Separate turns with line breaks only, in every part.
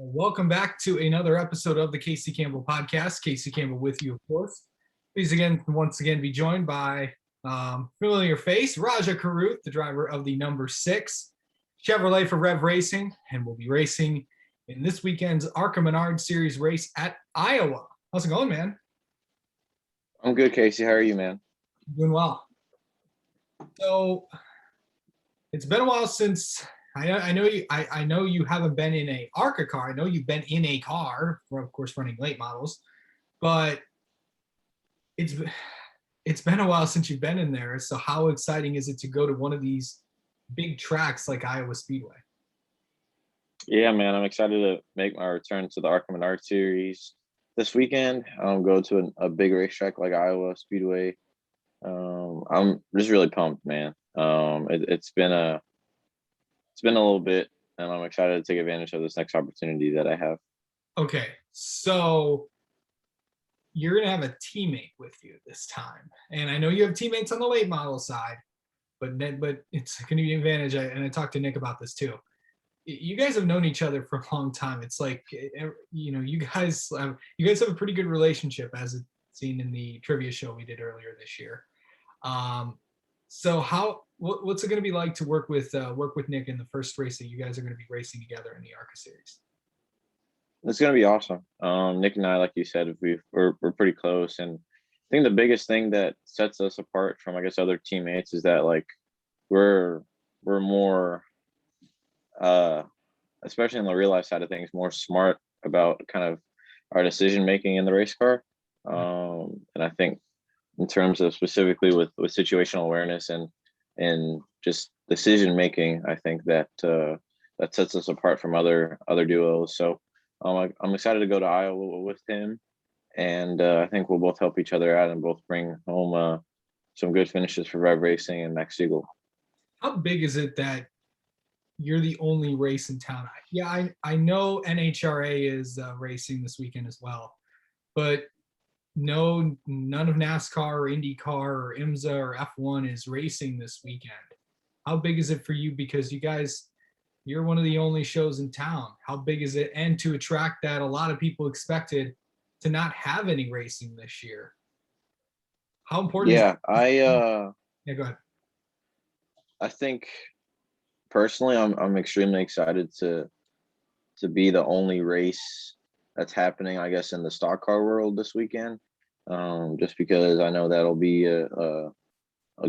Welcome back to another episode of the Casey Campbell podcast. Casey Campbell with you, of course. Please once again, be joined by familiar face, Rajah Caruth, the driver of the number 6 Chevrolet for Rev Racing, and we'll be racing in this weekend's ARCA Series race at Iowa. How's it going, man?
I'm good, Casey. How are you, man?
Doing well. So it's been a while since I know you haven't been in a ARCA car. I know you've been in a car, for, of course, running late models, but it's been a while since you've been in there. So how exciting is it to go to one of these big tracks like Iowa Speedway?
Yeah, man. I'm excited to make my return to the ARCA Series this weekend. Go to a big racetrack like Iowa Speedway. I'm just really pumped, man. It's been a little bit, and I'm excited to take advantage of this next opportunity that I have.
Okay, so you're going to have a teammate with you this time. And I know you have teammates on the late model side, but it's going to be an advantage. And I talked to Nick about this too. You guys have known each other for a long time. It's like, you guys have a pretty good relationship, as it's seen in the trivia show we did earlier this year. So what's it going to be like to work with Nick in the first race that you guys are going to be racing together in the ARCA series?
It's going to be awesome. Nick and I, like you said, we're pretty close, and I think the biggest thing that sets us apart from, I guess, other teammates is that, like, we're more, especially on the real life side of things, more smart about kind of our decision making in the race car. And I think in terms of specifically with situational awareness and just decision making, I think that that sets us apart from other duos. So I'm excited to go to Iowa with him, and I think we'll both help each other out and both bring home some good finishes for Rev Racing and Max Siegel.
How big is it that you're the only race in town? Yeah, I know NHRA is racing this weekend as well, but none of NASCAR or IndyCar or IMSA or F1 is racing this weekend. How big is it for you? Because you're one of the only shows in town. How big is it? And to a track that a lot of people expected to not have any racing this year. How important
Yeah,
Yeah, go ahead.
I think personally I'm extremely excited to be the only race that's happening, I guess, in the stock car world this weekend. Just because I know that'll be a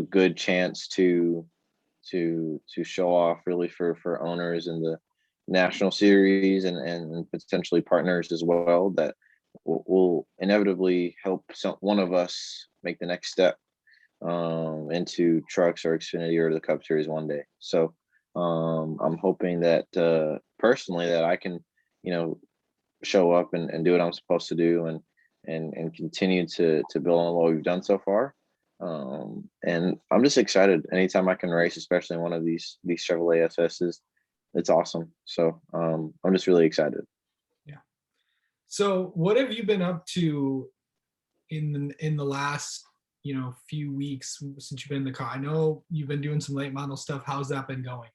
good chance to show off really for owners in the national series and potentially partners as well that will inevitably help one of us make the next step into trucks or Xfinity or the Cup Series one day. So I'm hoping that personally that I can, show up and do what I'm supposed to do and continue to build on what we've done so far. And I'm just excited anytime I can race, especially in one of these Chevrolet SS's. It's awesome. So I'm just really excited.
Yeah. So what have you been up to in the last few weeks since you've been in the car? I know you've been doing some late model stuff. How's that been going?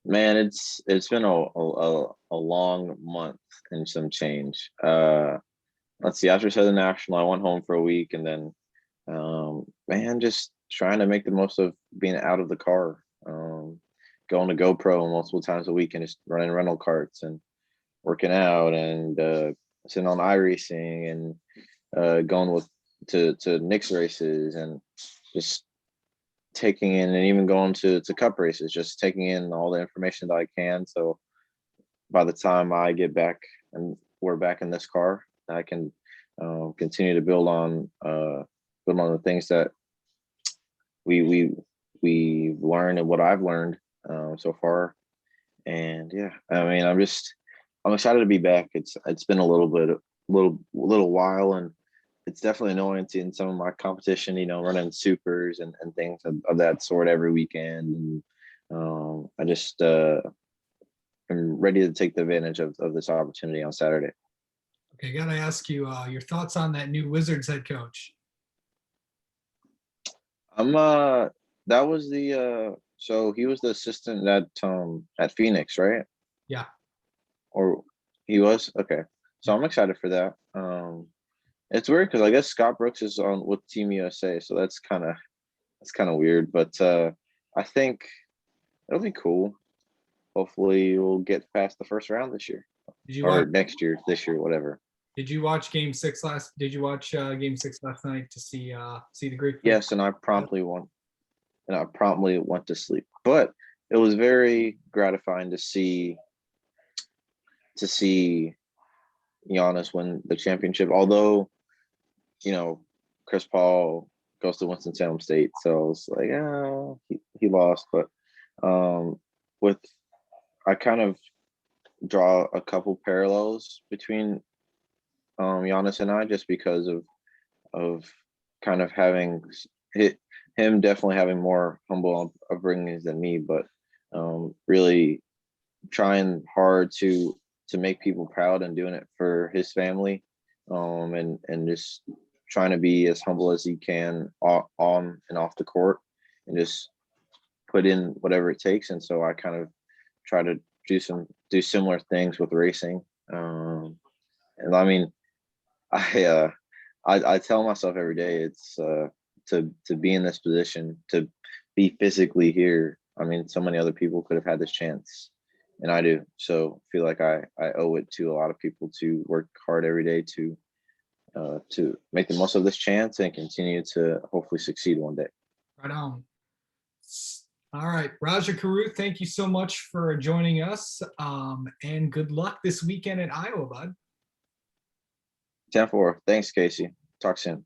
Man, it's been a long month and some change. Let's see, after Southern National, I went home for a week, and then man, just trying to make the most of being out of the car, going to GoPro multiple times a week and just running rental carts and working out and sitting on iRacing and going to Nick's races and just taking in and even going to cup races, just taking in all the information that I can. So by the time I get back and we're back in this car, I can continue to build on the things that we've learned and what I've learned so far. And yeah, I mean, I'm excited to be back. It's been a little while, and it's definitely annoying seeing some of my competition, running supers and things of that sort every weekend. And I just am ready to take the advantage of this opportunity on Saturday.
Okay, gotta ask you your thoughts on that new Wizards head coach.
That was so he was the assistant at Phoenix, right?
Yeah.
or he was? Okay. So I'm excited for that. It's weird because I guess Scott Brooks is on with Team USA, so that's kind of weird. But I think it'll be cool. Hopefully, we'll get past the first round this year
Did you
or
watch?
next year, this year, whatever.
Did you watch Game Six last? Did you watch Game Six last night to see the Greek?
Yes, and I promptly went to sleep. But it was very gratifying to see Giannis win the championship. Although, you know, Chris Paul goes to Winston-Salem State, so it's like, he lost. But with I kind of draw a couple parallels between Giannis and I, just because of kind of having him definitely having more humble upbringings than me, but really trying hard to make people proud and doing it for his family, and just trying to be as humble as he can on and off the court, and just put in whatever it takes. And so I kind of try to do similar things with racing. And I mean, I tell myself every day it's to be in this position, to be physically here. I mean, so many other people could have had this chance, and I do. So I feel like I owe it to a lot of people to work hard every day to make the most of this chance and continue to hopefully succeed one day.
Right on. All right, Rajah Caruth, thank you so much for joining us, and good luck this weekend at Iowa, bud.
10-4. Thanks, Casey. Talk soon.